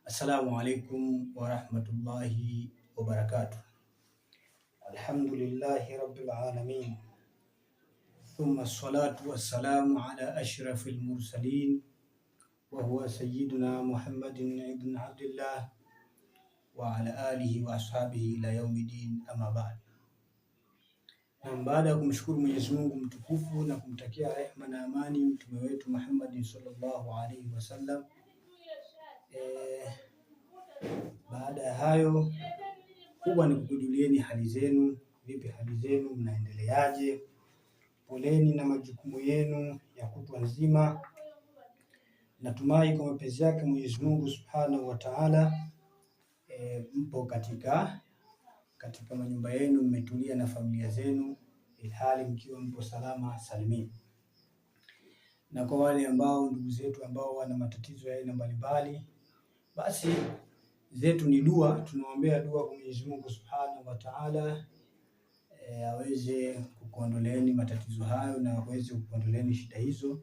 Assalamu alaikum warahmatullahi wabarakatuh. Alhamdulillahi rabbil alamin. Thumma salatu wassalamu ala ashrafil mursalin wa huwa sayyiduna Muhammadin ibn Abdillah wa ala alihi wa ashabihi ila yaumiddin, amma ba'd. Na baada ya kumshukuru Mwenyezi Mungu mtukufu na kumtakia rehma na amani mtume wetu Muhammad sallallahu alaihi wasallam, baada ya hayo kubwa ni kukujulieni hali zenu. Vipi hali zenu, mnaendeleaje? Poleni na majukumu yenu ya kutwa nzima. Natumai kwa mapenzi yake Mwenyezi Mungu Subhanahu wa Ta'ala, mpo katika manyumba yenu, mmetulia na familia zenu, ilhali mkiwa mpo salama salimini. Na kwa wale ambao ndugu zetu ambao wana matatizo ya aina mbalimbali, basi zetu ni dua. Tunaombea dua kwa Mwenyezi Mungu Subhanahu wa Ta'ala aweze kukuondoleeni matatizo hayo na aweze kukuondoleeni shida hizo,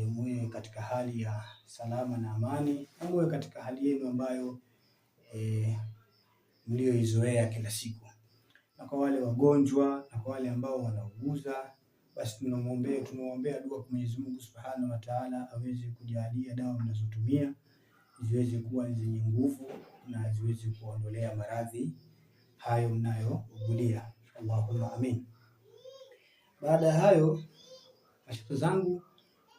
muwe katika hali ya salama na amani, na muwe katika hali yenu ambayo mlioizoea kila siku. Na kwa wale wagonjwa na kwa wale ambao wanauguza, basi tunaombea dua kwa Mwenyezi Mungu Subhanahu wa Ta'ala aweze kujalia dawa mnazotumia ziweze kuwa zenye nguvu na ziweze kuondolea maradhi hayo mnayougulia. Allahumma amin. Baada ya hayo, mashukrani zangu,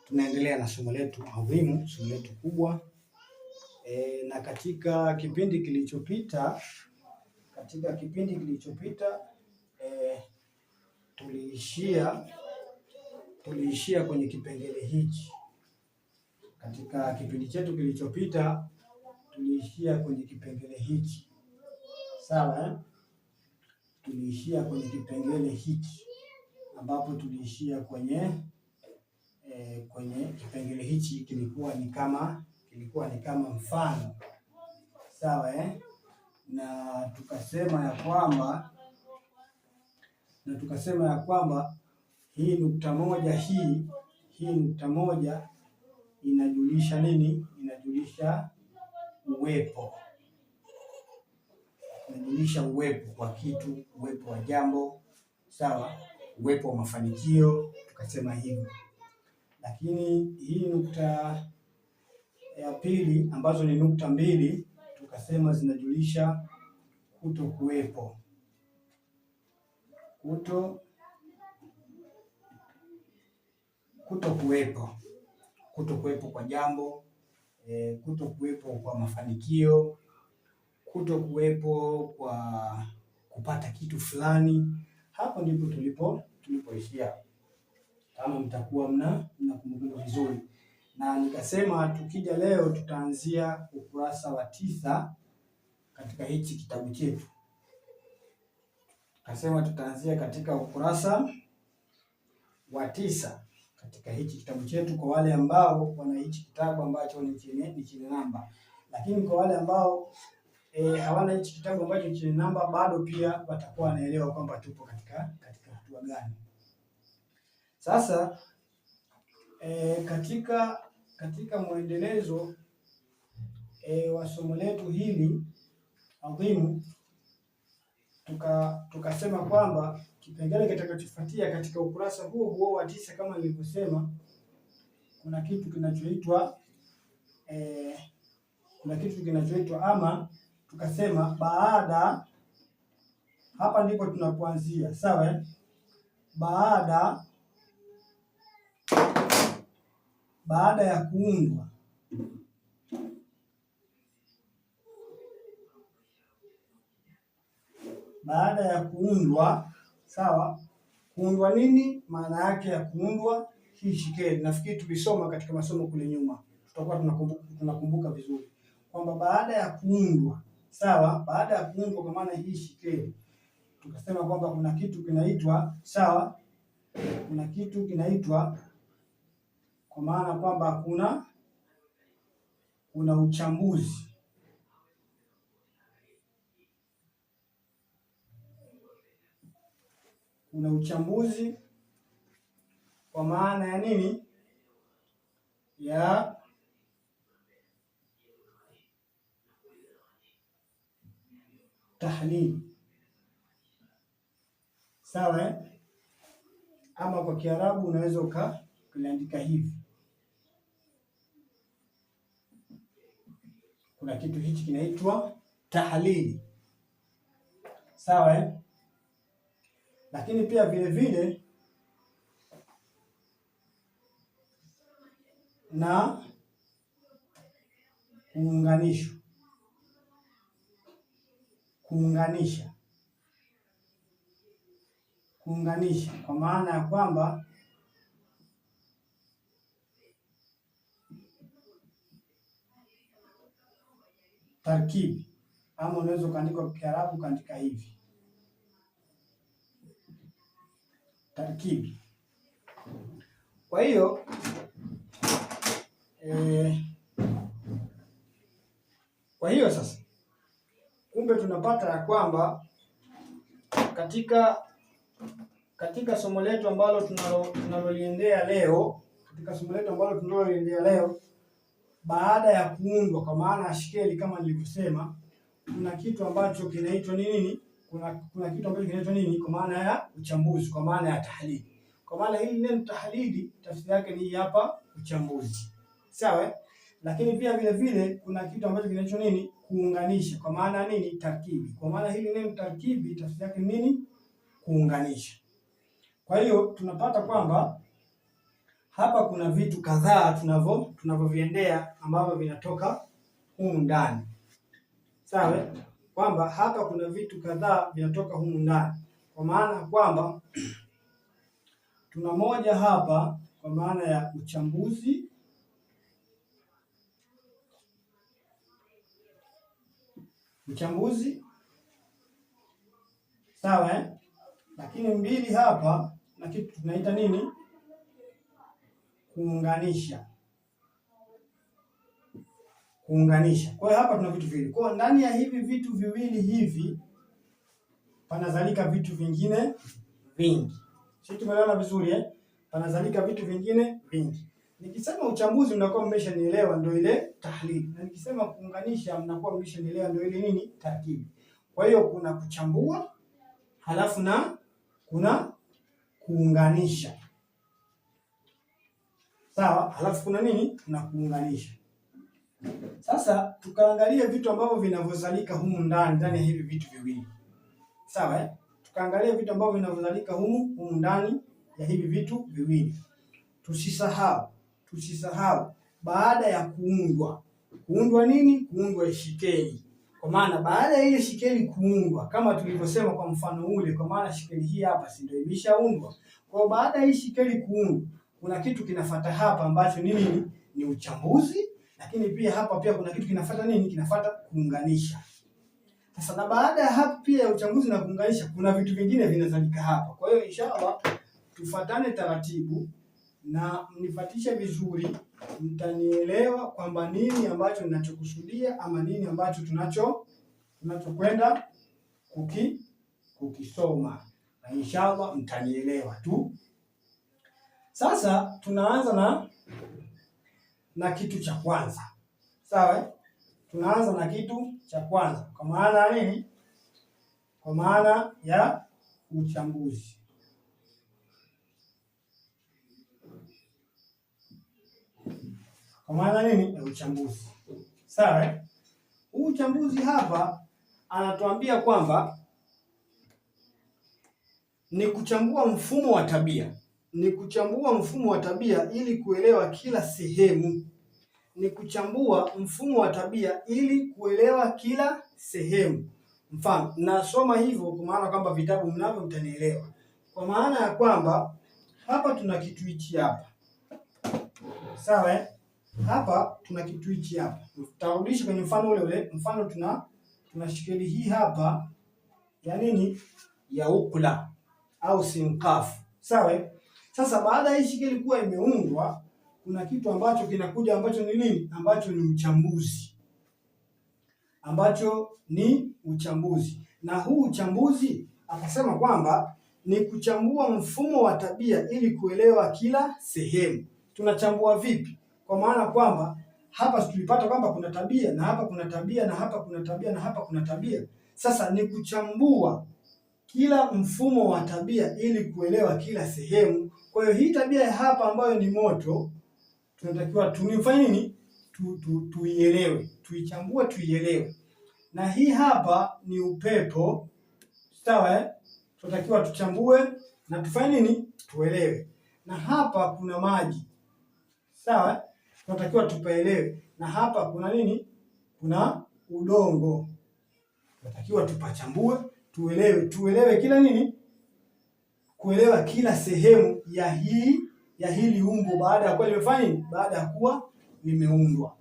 tunaendelea na somo letu adhimu, somo letu kubwa. Na katika kipindi kilichopita tuliishia kwenye kipengele hichi. Katika kipindi chetu kilichopita tuliishia kwenye kipengele hichi. Sawa, tuliishia kwenye kipengele hichi ambapo tuliishia kwenye kipengele hichi kilikuwa ni kama mfano. Sawa, na tukasema ya kwamba hii nukta moja inajulisha nini? Inajulisha uwepo. Inajulisha uwepo wa kitu, uwepo wa jambo, sawa, uwepo wa mafanikio, tukasema hivyo. Lakini hii nukta ya pili, ambazo ni nukta mbili, tukasema zinajulisha kuto kuwepo. Kuto kuwepo kwa jambo, kuto kuwepo kwa mafanikio, kuto kuwepo kwa kupata kitu fulani. Hapo ndipo tulipoishia, kama mtakuwa mnakumbuka vizuri. Na nikasema tukija leo tutaanzia ukurasa wa 9 katika hichi kitabu chetu. Kasema tutaanzia katika ukurasa wa 9 katika hichi kitabu chetu, kwa wale ambao wana hichi kitabu ambacho ni chenye namba. Lakini kwa wale ambao hawana hichi kitabu ambacho chenye namba, bado pia watakuwa wanaelewa kwamba tupo katika hatua gani. Sasa katika mwendelezo wa somo letu hili adhimu, tukasema kwamba kipengele kitakachofuatia katika ukurasa huo wa 9, kama nilivyosema, kuna kitu kinachoitwa ama, tukasema baada, hapa ndipo tunapoanzia. Sawa, baada ya kuundwa. Baada ya kuundwa, sawa, kuundwa nini? Maana yake ya kuundwa hii shikeli. Nafikiri tulisoma katika masomo kule nyuma, tutakuwa tunakumbuka vizuri kwamba baada ya kuundwa, sawa, baada ya kuundwa kwa maana hii shikeli, tukasema kwamba kuna kitu kinaitwa, sawa, kuna kitu kinaitwa, kwa maana kwamba kuna uchambuzi. Kuna uchambuzi kwa maana ya nini? Ya tahlili. Sawa Ama kwa Kiarabu unaweza ukaandika hivi. Kuna kitu hichi kinaitwa tahlili. Sawa Lakini pia vile vile na kuunganisha kwa maana ya kwamba tarkibi, ama unaweza ukaandika kwa Kiarabu ukaandika hivi tarkibi. Kwa hiyo sasa kumbe tunapata ya kwamba katika somo letu ambalo tunaloliendea leo, baada ya kuundwa kwa maana ya shikeli kama nilivyosema, kuna kitu ambacho kinaitwa nini? Kuna kitu ambacho kinaitwa nini? Kwa maana ya uchambuzi, kwa maana ya tahlili. Kwa maana hili neno tahlili tafsiri yake ni hapa uchambuzi. Sawa? Lakini pia vile vile kuna kitu ambacho kinaitwa nini? Kuunganisha. Kwa maana nini? Tarkibi. Kwa maana hili neno tarkibi tafsiri yake nini? Kuunganisha. Kwa hiyo tunapata kwamba hapa kuna vitu kadhaa tunavyoviendea ambavyo vinatoka humu ndani. Sawa? Kwamba hapa kuna vitu kadhaa vinatoka humu ndani. Kwa maana kwamba tuna moja hapa kwa maana ya uchambuzi. Sawa Lakini mbili hapa na kitu tunaita nini? Kuunganisha. Kwa hiyo hapa tuna vitu viwili. Kwa ndani ya hivi vitu viwili hivi panazalika vitu vingine vingi. Sisi tumeelewana vizuri Panazalika vitu vingine vingi. Nikisema uchambuzi mnakuwa mmeshanielewa, ndio ile tahlili. Na nikisema kuunganisha mnakuwa mmeshanielewa, ndio ile nini? Tarkibi. Kwa hiyo kuna kuchambua halafu na kuna kuunganisha. Sawa? Halafu kuna nini? Kuna kuunganisha. Sasa tukaangalia vitu ambavyo vinavyozalika humu ndani ya hivi vitu viwili. Sawa Tukaangalia vitu ambavyo vinavyozalika humu ndani ya hivi vitu viwili. Tusisahau baada ya kuundwa nini? Kuundwa shikeli. Kwa maana baada ya ile shikeli kuundwa, kama tulivyosema kwa mfano ule, kwa maana shikeli hii hapa si ndio imeshaundwa. Kwa baada ya hii shikeli kuundwa, kuna kitu kinafuata hapa ambacho ni nini? Ni uchambuzi. Lakini pia hapa pia kuna kitu kinafuata nini? Kinafuata kuunganisha. Sasa na baada ya hapo pia ya uchambuzi na kuunganisha, kuna vitu vingine vinazalika hapa. Kwa hiyo inshallah tufuatane taratibu na mnifuatishe vizuri, mtanielewa kwamba nini ambacho ninachokusudia ama nini ambacho tunachokwenda kukisoma, na inshallah mtanielewa tu. Sasa tunaanza na kitu cha kwanza. Sawa Tunaanza na kitu cha kwanza kwa maana nini? Kwa maana ya uchambuzi. Kwa maana nini? Ya uchambuzi. Sawa Huu uchambuzi hapa anatuambia kwamba ni kuchambua mfumo wa tabia. Ili kuelewa kila sehemu. Mfano, nasoma hivyo kwa maana kwamba vitabu mnavyo mtanielewa. Kwa maana ya kwamba hapa tuna kitu hichi hapa. Sawa Hapa tuna kitu hichi hapa. Tutarudisha kwenye mfano ule. Mfano tuna shikeli hii hapa ya nini? Ya ukula au sinkafu. Sawa Sasa baada ya hii shikeli kuwa imeundwa, kuna kitu ambacho kinakuja ambacho ni nini? Ambacho ni uchambuzi. Na huu uchambuzi akasema kwamba ni kuchambua mfumo wa tabia ili kuelewa kila sehemu. Tunachambua vipi? Kwa maana kwamba hapa tulipata kwamba kuna tabia na hapa kuna tabia na hapa kuna tabia na hapa kuna tabia. Sasa ni kuchambua kila mfumo wa tabia ili kuelewa kila sehemu. Kwa hiyo hii tabia ya hapa ambayo ni moto tunatakiwa tunifanye nini? Tuielewe, tuichambue, tuielewe. Na hii hapa ni upepo, sawa? Tunatakiwa tuchambue na tufanye nini? Tuelewe. Na hapa kuna maji, sawa? Tunatakiwa tupaelewe. Na hapa kuna nini? Kuna udongo, tunatakiwa tupachambue, tuelewe kila nini? Kuelewa kila sehemu ya hili umbo baada ya kuwa limefanya nini? Baada ya kuwa limeundwa.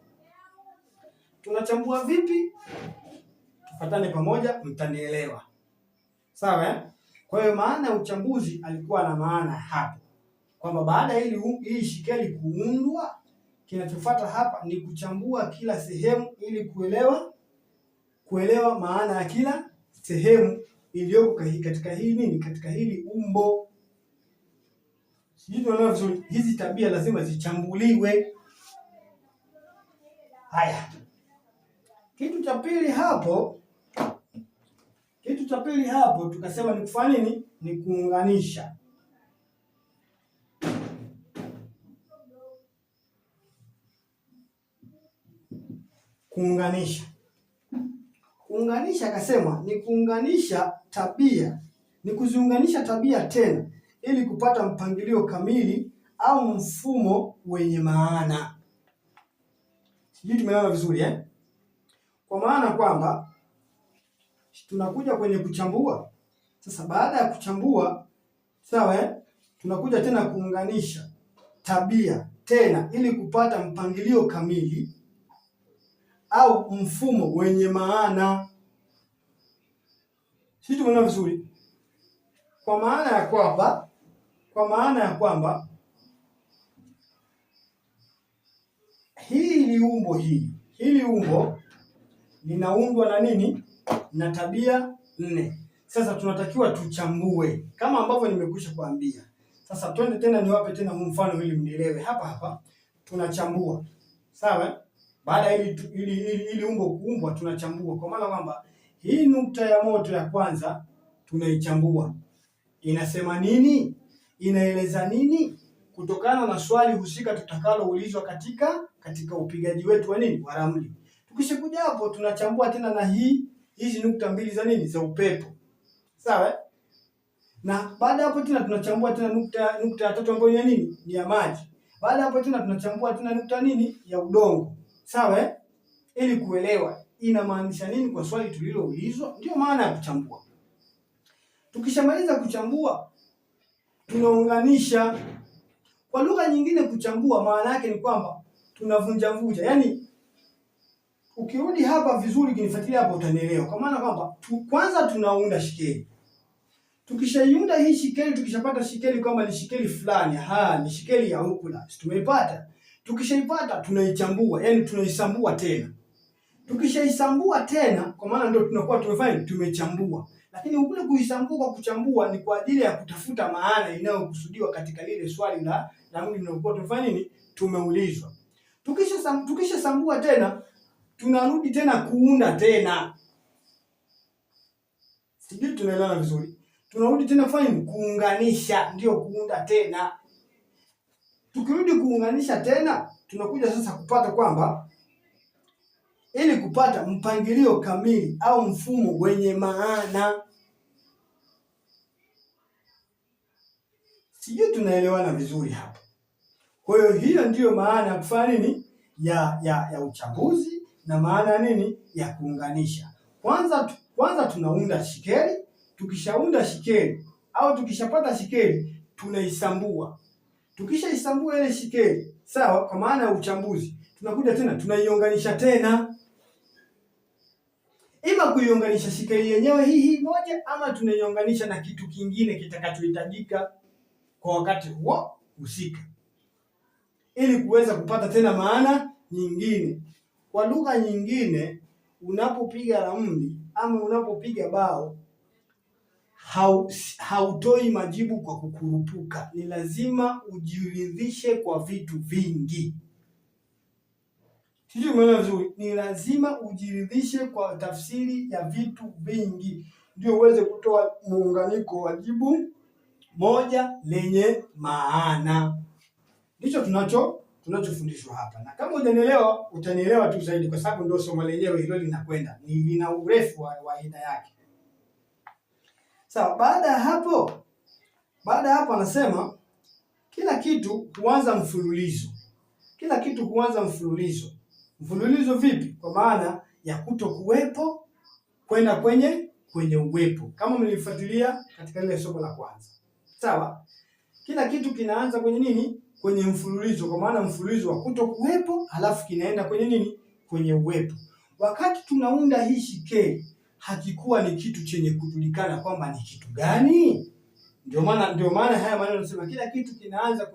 Tunachambua vipi? Tufatane pamoja, mtanielewa. Sawa? Kwa hiyo maana ya uchambuzi alikuwa na maana hapo kwamba baada ya hii shikeli kuundwa, kinachofuata hapa ni kuchambua kila sehemu ili kuelewa maana ya kila sehemu iliyoko katika hii nini? Katika hili umbo. Sijui tunaelewa vizuri. Hizi tabia lazima zichambuliwe. Haya. Kitu cha pili hapo tukasema ni kufanya nini? Ni kuunganisha. Kuunganisha akasema ni kuunganisha tabia, ni kuziunganisha tabia tena ili kupata mpangilio kamili au mfumo wenye maana. Sijui tumeelewana vizuri eh? Kwa maana kwamba tunakuja kwenye kuchambua. Sasa baada ya kuchambua, sawa eh? Tunakuja tena kuunganisha tabia tena ili kupata mpangilio kamili au mfumo wenye maana. Sisi tumeona vizuri. Kwa maana ya kwamba hili umbo linaundwa na nini? Na tabia 4. Sasa tunatakiwa tuchambue kama ambavyo nimekwisha kuambia. Sasa twende tena niwape tena mfano ili mnielewe. Hapa tunachambua. Sawa? Baada ili umbo kuumbwa tunachambua. Kwa maana kwamba hii nukta ya moto ya kwanza tunaichambua. Inasema nini? Inaeleza nini? Kutokana na swali husika tutakaloulizwa katika upigaji wetu wa nini? Wa ramli. Tukishakuja hapo tunachambua tena na hizi nukta mbili za nini? Za upepo. Sawa? Na baada hapo tena tunachambua tena nukta ya tatu ambayo ni nini? Ni ya maji. Baada hapo tena tunachambua tena nukta nini? Ya udongo. Sawa? Ili kuelewa inamaanisha nini kwa swali tuliloulizwa. Ndio maana ya kuchambua. Tukishamaliza kuchambua tunaunganisha. Kwa lugha nyingine kuchambua maana yake ni kwamba tunavunja. Yaani ukirudi hapa vizuri kinifuatilia hapa utanielewa. Kwa maana kwamba kwanza tunaunda shikeli. Tukishaiunda hii shikeli, tukishapata shikeli kwamba ni shikeli fulani, ni shikeli ya ukula. Tumeipata. Tukishaipata tunaichambua, yani tunaisambua tena. Tukishaisambua tena kwa maana ndio tunakuwa tumefanya tumechambua. Lakini ukule kuisambua kwa kuchambua ni kwa ajili ya kutafuta maana inayokusudiwa katika lile swali la mwili linalokuwa tumefanya nini? Tumeulizwa. Tukishasambua tena tunarudi tena kuunda tena. Sijui tunaelewana vizuri. Tunarudi tena kufanya kuunganisha, ndio kuunda tena. Tukirudi kuunganisha tena, tunakuja sasa kupata kwamba ili kupata mpangilio kamili au mfumo wenye maana. Sijui tunaelewana vizuri hapa. Kwa hiyo ndiyo maana ya kufanya nini? Ya uchambuzi na maana nini? Ya kuunganisha. Kwanza tunaunda shikeli. Tukishaunda shikeli au tukishapata shikeli tunaisambua. Tukishaisambua ile shikeli, sawa, kwa maana ya uchambuzi, tunakuja tena tunaiunganisha tena. Ima kuiunganisha shikeli yenyewe hii moja ama tunaiunganisha na kitu kingine kitakachohitajika kwa wakati huo husika. Ili kuweza kupata tena maana nyingine. Kwa lugha nyingine, unapopiga ramli ama unapopiga bao hautoi majibu kwa kukurupuka. Ni lazima ujiridhishe kwa vitu vingi. Sijui umeona vizuri. Ni lazima ujiridhishe kwa tafsiri ya vitu vingi ndio uweze kutoa muunganiko wa jibu moja lenye maana. Ndicho tunachofundishwa hapa, na kama hujanielewa utanielewa tu zaidi, kwa sababu ndio somo lenyewe hilo linakwenda, lina urefu wa aina yake. Sawa. Baada ya hapo anasema kila kitu huanza mfululizo. Kila kitu huanza mfululizo. Mfululizo vipi? Kwa maana ya kuto kuwepo kwenda kwenye uwepo, kama mlifuatilia katika ile somo la kwanza. Sawa. Kila kitu kinaanza kwenye nini? Kwenye mfululizo, kwa maana mfululizo wa kuto kuwepo halafu kinaenda kwenye nini? Kwenye uwepo. Wakati tunaunda hii shikeli hakikuwa ni kitu chenye kujulikana kwamba ni kitu gani. Ndio maana haya maneno yanasema kila kitu kinaanza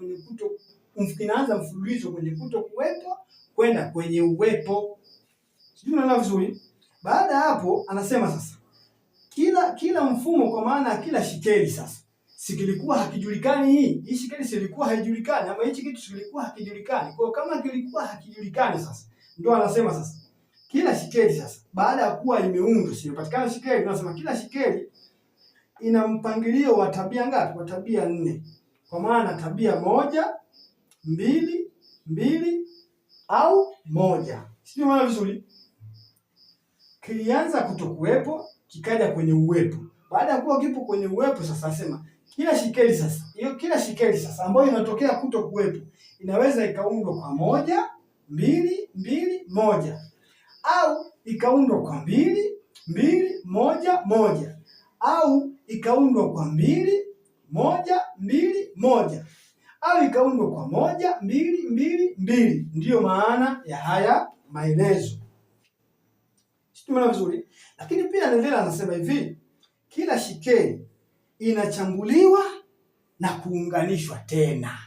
mfululizo kwenye kuto kuwepo kwenda kwenye uwepo. Sijui unaelewa vizuri. Baada ya hapo anasema sasa kila mfumo, kwa maana kila shikeli sasa sikilikuwa hakijulikani. Hii shikeli silikuwa haijulikani, ama hichi kitu silikuwa hakijulikani. Kwa kama kilikuwa hakijulikani, sasa ndio anasema sasa kila shikeli sasa baada ya kuwa imeundwa, sipatikana shikeli, tunasema kila shikeli ina mpangilio wa tabia ngapi? Wa tabia 4. Kwa maana tabia 1, 2 au 1. Sio maana vizuri. Kilianza kutokuwepo kikaja kwenye uwepo. Baada ya kuwa kipo kwenye uwepo, sasa nasema kila shikeli sasa ambayo inatokea kutokuwepo inaweza ikaundwa kwa 1, 2, 1 au ikaundwa kwa 2, 1, 1 au ikaundwa kwa 2, 1, 1 au ikaundwa kwa 1, 2, 2. Ndiyo maana ya haya maelezo. Tumeona vizuri. Lakini pia anaendelea anasema hivi, kila shikeli inachambuliwa na kuunganishwa tena.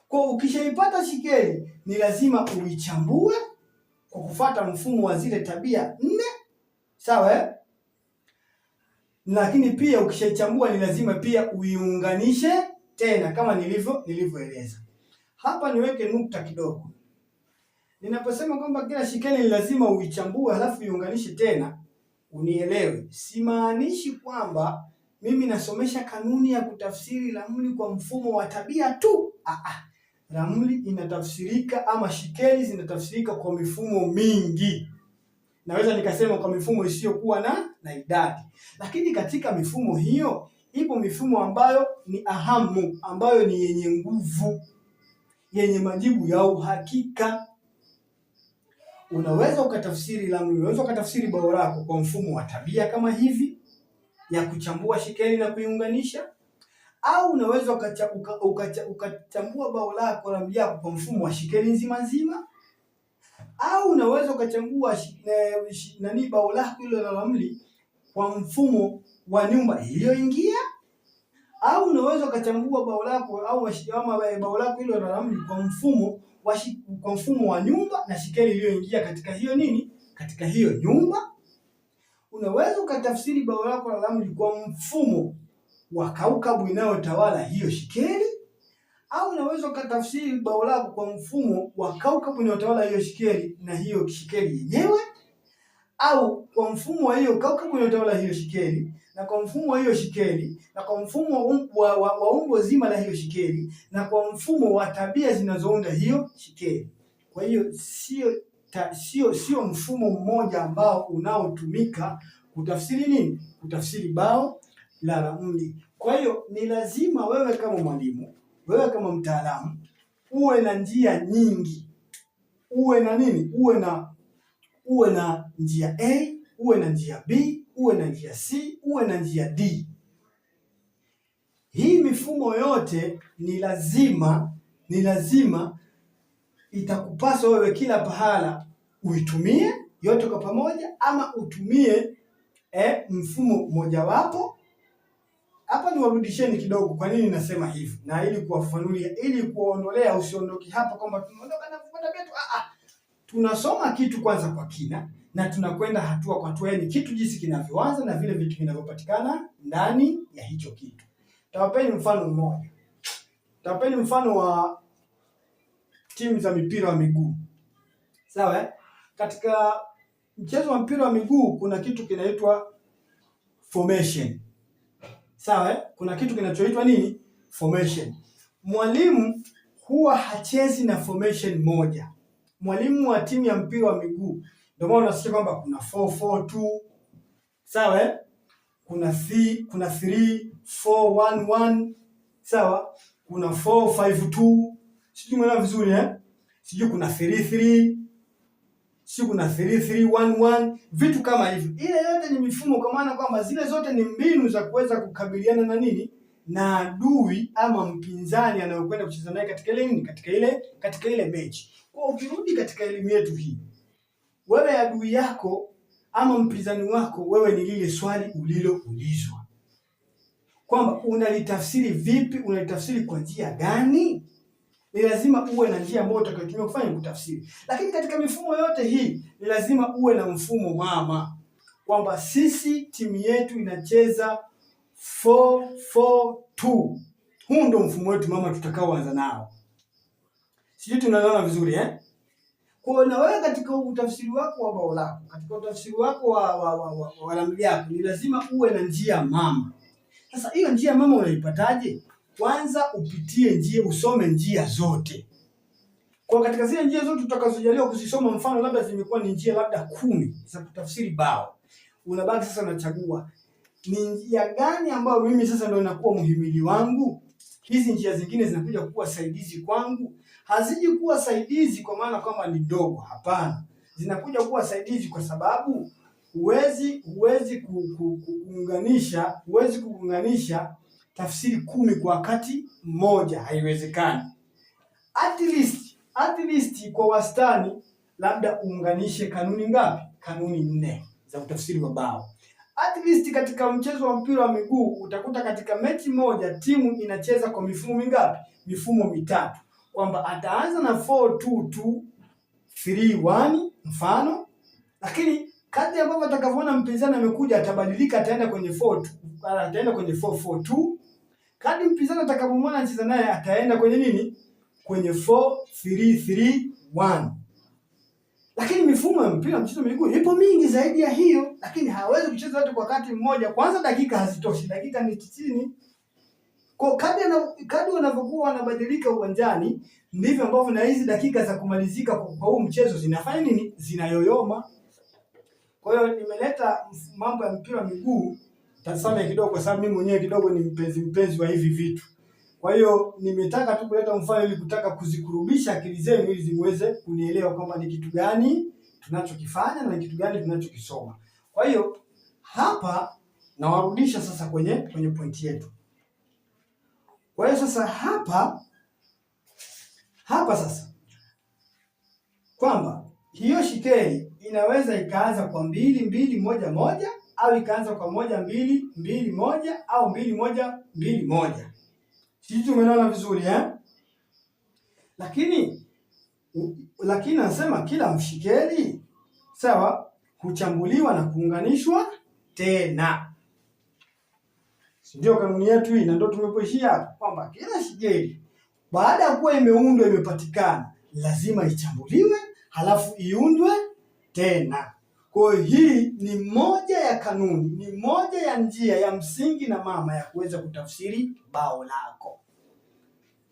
Kwa ukishaipata shikeli ni lazima uichambue kwa kufuata mfumo wa zile tabia 4. Sawa? Lakini pia ukishaichambua ni lazima pia uiunganishe tena kama nilivyoeleza. Hapa niweke nukta kidogo. Ninaposema kwamba kila shikeli ni lazima uichambue halafu uiunganishe tena, unielewe. Simaanishi kwamba mimi nasomesha kanuni ya kutafsiri ramli kwa mfumo wa tabia tu. Ramli inatafsirika ama shikeli zinatafsirika kwa mifumo mingi. Naweza nikasema kwa mifumo isiyokuwa na idadi. Lakini katika mifumo hiyo ipo mifumo ambayo ni ahamu, ambayo ni yenye nguvu, yenye majibu ya uhakika. Unaweza ukatafsiri ramli, unaweza ukatafsiri bao lako kwa mfumo wa tabia kama hivi ya kuchambua shikeli na kuiunganisha, au unaweza ukachambua bao lako ramli yako kwa mfumo wa shikeli nzima, au unaweza ukachambua bao lako hilo la ramli kwa mfumo wa nyumba iliyoingia, au unaweza ukachambua bao lako bao lako hilo la ramli kwa mfumo wa nyumba na shikeli iliyoingia katika hiyo katika hiyo nyumba. Unaweza ukatafsiri bao lako la ramli kwa mfumo wa kaukabu inayotawala hiyo shikeli, au unaweza ukatafsiri bao lako kwa mfumo wa kaukabu inayotawala hiyo shikeli na hiyo shikeli yenyewe, au kwa mfumo wa hiyo kaukabu inayotawala hiyo shikeli na kwa mfumo wa hiyo shikeli na kwa mfumo wa umbo zima la hiyo shikeli na kwa mfumo wa tabia zinazounda hiyo shikeli. Kwa hiyo sio mfumo mmoja ambao unaotumika kutafsiri kutafsiri bao la ramli. Kwa hiyo ni lazima wewe kama mwalimu, wewe kama mtaalamu uwe na njia nyingi. Uwe na njia A, uwe na njia B, uwe na njia C, uwe na njia D. Hii mifumo yote ni lazima itakupasa wewe kila pahala uitumie yote kwa pamoja, ama utumie mfumo mojawapo. Hapa niwarudisheni kidogo kwa nini nasema hivi, na ili kuwafafanulia, ili kuondolea usiondoki hapa kwamba tunaondoka na kupata vitu. Tunasoma kitu kwanza kwa kina na tunakwenda hatua kwa hatua, yani kitu jinsi kinavyoanza na vile vitu vinavyopatikana ndani ya hicho kitu. Tawapeni mfano mmoja. Tawapeni mfano wa timu za mipira wa miguu. Sawa? Katika mchezo wa mpira wa miguu kuna kitu kinaitwa formation. Sawa? Kuna kitu kinachoitwa nini? Formation. Mwalimu huwa hachezi na formation moja. Mwalimu wa timu ya mpira wa miguu, ndio maana unasikia kwamba kuna 4-4-2. Sawa? Kuna 3-4-1-1. Sawa? Kuna 4-5-2. Sijui umeelewa vizuri Sijui kuna 3-3. Sijui kuna 3-3-1-1, vitu kama hivyo. Ile yote ni mifumo, kwa maana kwamba zile zote ni mbinu za kuweza kukabiliana na nini? Na adui ama mpinzani anayokwenda kucheza naye katika ile nini? Katika ile mechi. Kwa ukirudi katika elimu yetu hii, wewe adui yako ama mpinzani wako, wewe ni lile swali uliloulizwa, kwamba unalitafsiri vipi, unalitafsiri kwa njia gani? Ni lazima uwe na njia ambayo utakayotumia kufanya kutafsiri. Lakini katika mifumo yote hii ni lazima uwe na mfumo mama, kwamba sisi timu yetu inacheza 4-4-2. Huu ndio mfumo wetu mama tutakaoanza nao. Sijui tunaelewana vizuri Kwa hiyo na wewe katika utafsiri wako wa bao lako, katika utafsiri wako wa ramli yako, ni lazima uwe na njia mama. Sasa hiyo njia mama unaipataje? Kwanza upitie njia, usome njia zote. Kwa katika zile njia zote tutakazojaliwa kuzisoma, mfano labda zimekuwa ni njia labda 10 za kutafsiri bao. Unabaki sasa unachagua ni njia gani ambayo mimi sasa ndio inakuwa muhimili wangu. Hizi njia zingine zinakuja kuwa saidizi kwangu. Haziji kuwa saidizi kwa maana kwamba ni ndogo, hapana. Zinakuja kuwa saidizi kwa sababu huwezi kuunganisha tafsiri 10 kwa wakati mmoja, haiwezekani. At least kwa wastani labda uunganishe kanuni ngapi? Kanuni 4 za utafsiri wa bao. At least katika mchezo wa mpira wa miguu utakuta katika mechi moja timu inacheza kwa mifumo mingapi? Mifumo 3. Kwamba ataanza na 4-2-2-3-1 mfano, lakini kadri ambavyo atakavyoona mpinzani amekuja atabadilika, ataenda kwenye 4-4-2. Kadri mpinzani atakapomwona anacheza naye ataenda kwenye nini? Kwenye 4-3-3-1. Lakini mifumo ya mpira mchezo wa miguu ipo mingi zaidi ya hiyo, lakini hawezi kucheza wote kwa wakati mmoja. Kwanza dakika hazitoshi, dakika ni 90. Kwa kadri wanavyokuwa wanabadilika uwanjani, ndivyo ambavyo na hizi dakika za kumalizika kwa huu mchezo zinafanya nini? Zinayoyoma. Kwa hiyo nimeleta mambo ya mpira wa miguu tasame kidogo, kwa sababu mimi mwenyewe kidogo ni mpenzi wa hivi vitu. Kwa hiyo nimetaka tu kuleta mfano ili kutaka kuzikurubisha akili zenu ili ziweze kunielewa kwamba ni kitu gani tunachokifanya na ni kitu gani tunachokisoma. Kwa hiyo hapa nawarudisha sasa kwenye pointi yetu. Kwa hiyo sasa hapa sasa kwamba hiyo shikeli inaweza ikaanza kwa 2-2-1-1 au ikaanza kwa 1-2-2-1 au 2-1-2-1. Sisi tumeona vizuri Lakini nasema kila mshikeli sawa huchambuliwa na kuunganishwa tena. Ndio kanuni yetu hii, na ndio tumepoishia hapa kwamba kila shikeli baada ya kuwa imeundwa, imepatikana, lazima ichambuliwe halafu iundwe tena. Kwa hiyo hii ni moja ya kanuni, ni moja ya njia ya msingi na mama ya kuweza kutafsiri bao lako.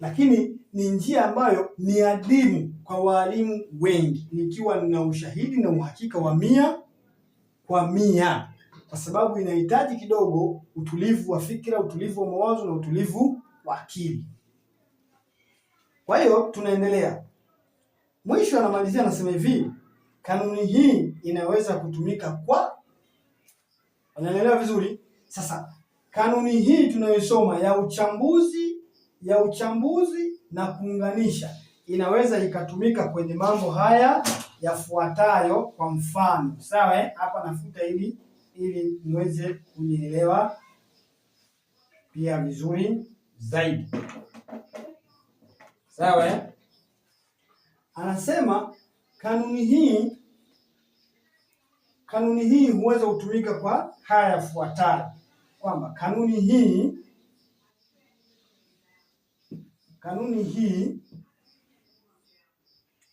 Lakini ni njia ambayo ni adimu kwa walimu wengi, nikiwa nina ushahidi na uhakika wa 100%, kwa sababu inahitaji kidogo utulivu wa fikra, utulivu wa mawazo na utulivu wa akili. Kwa hiyo tunaendelea. Mwisho anamalizia anasema hivi, kanuni hii inaweza kutumika kwa, unaelewa vizuri? Sasa kanuni hii tunayosoma ya uchambuzi na kuunganisha inaweza ikatumika kwenye mambo haya yafuatayo. Kwa mfano, sawa hapa nafuta ili muweze kunielewa pia vizuri zaidi. Sawa anasema kanuni hii huweza kutumika kwa haya yafuatayo, kwamba kanuni hii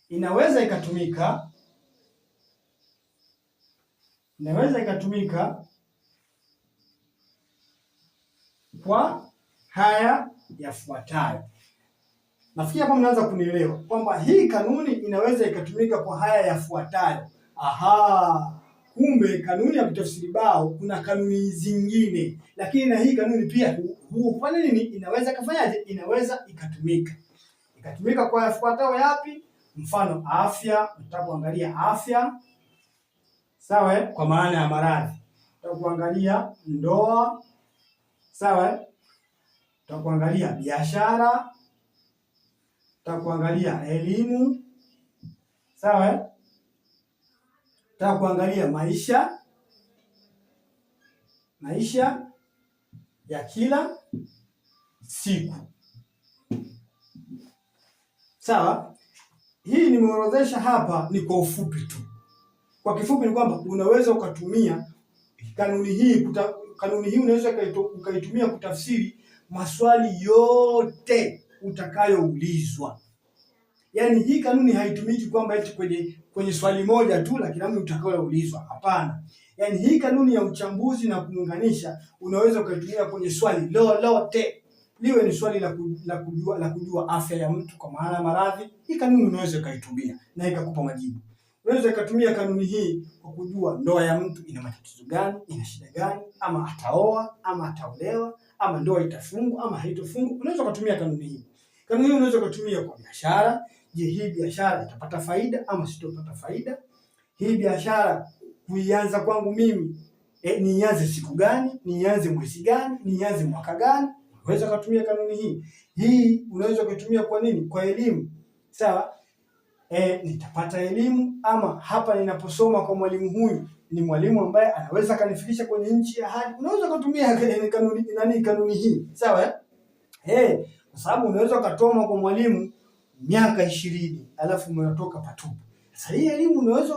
inaweza ikatumika inaweza ikatumika kwa haya yafuatayo. Nafikiri hapa mnaanza kunielewa kwamba hii kanuni inaweza ikatumika kwa haya yafuatayo. Aha, kumbe kanuni ya kutafsiri bao kuna kanuni zingine, lakini na hii kanuni pia hufanya nini? Inaweza kafanyaje? Inaweza ikatumika kwa yafuatayo. Yapi? Mfano afya, tutakuangalia afya, sawa, kwa maana ya maradhi. Tutakuangalia ndoa, sawa, tutakuangalia biashara, tutakuangalia elimu, sawa, tutakuangalia maisha ya kila siku, sawa. Hii nimeorodhesha hapa ni kwa ufupi tu. Kwa kifupi ni kwamba unaweza ukatumia kanuni hii unaweza ukaitumia kutafsiri maswali yote utakayoulizwa. Yaani hii kanuni haitumiki kwamba eti kwenye swali moja tu la kila mtu utakayoulizwa. Hapana. Yaani hii kanuni ya uchambuzi na kuunganisha unaweza ukaitumia kwenye swali lolote. Liwe ni swali la kujua afya ya mtu kwa maana ya maradhi, hii kanuni unaweza ukaitumia na ikakupa majibu. Unaweza ukatumia kanuni hii kwa kujua ndoa ya mtu ina matatizo gani, ina shida gani, ama ataoa ama ataolewa, ama ndoa itafungwa ama haitofungwa. Unaweza kutumia kanuni hii. Kanuni hii unaweza kutumia kwa biashara. Je, hii biashara itapata faida ama sitopata faida? Hii biashara kuianza kwangu mimi, nianze siku gani, nianze mwezi gani, nianze mwaka gani? Unaweza kutumia kanuni hii. Hii unaweza kutumia kwa nini? Kwa elimu. Sawa? Nitapata elimu ama hapa ninaposoma kwa mwalimu huyu ni mwalimu ambaye anaweza kanifikisha kwenye nchi ya ahadi. Unaweza kutumia kanuni hii. Sawa? Kwa sababu unaweza ukatoma kwa mwalimu miaka 20 alafu unatoka patupu. Sasa hii elimu unaweza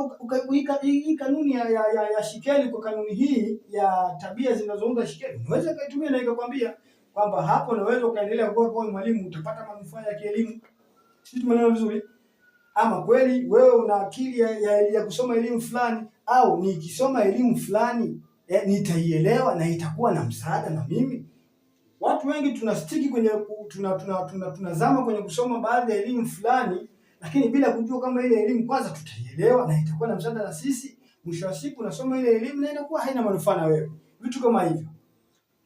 hii kanuni ya Shikeli kwa kanuni hii ya tabia zinazounda Shikeli. Unaweza kuitumia na ikakwambia kwamba hapo unaweza ukaendelea kwa mwalimu utapata manufaa ya kielimu. Sisi tumeelewana vizuri? Ama kweli wewe una akili ya kusoma elimu fulani, au nikisoma elimu fulani nitaielewa na itakuwa na msaada na mimi. Watu wengi tunastiki kwenye tunazama kwenye kusoma baadhi ya elimu fulani, lakini bila kujua kama ile elimu kwanza tutaielewa na itakuwa na msaada na sisi. Mwisho wa siku unasoma ile elimu na inakuwa haina manufaa na wewe. Vitu kama hivyo.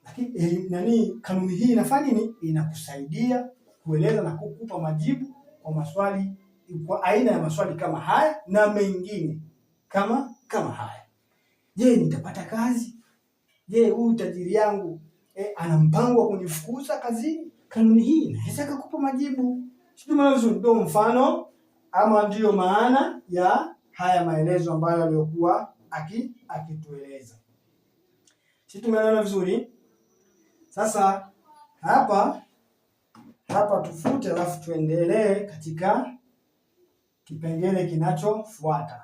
Lakini kanuni hii inafanya nini? Inakusaidia kueleza na kukupa majibu kwa maswali, kwa aina ya maswali kama haya na mengine kama haya. Je, nitapata kazi? Je, huyu tajiri yangu ana mpango wa kunifukuza kazini? Kanuni hii inaweza kukupa majibu. Ndio mfano ama ndiyo maana ya haya maelezo ambayo aliyokuwa akitueleza. Sisi tumeelewana vizuri? Sasa hapa tufute alafu tuendelee katika kipengele kinachofuata.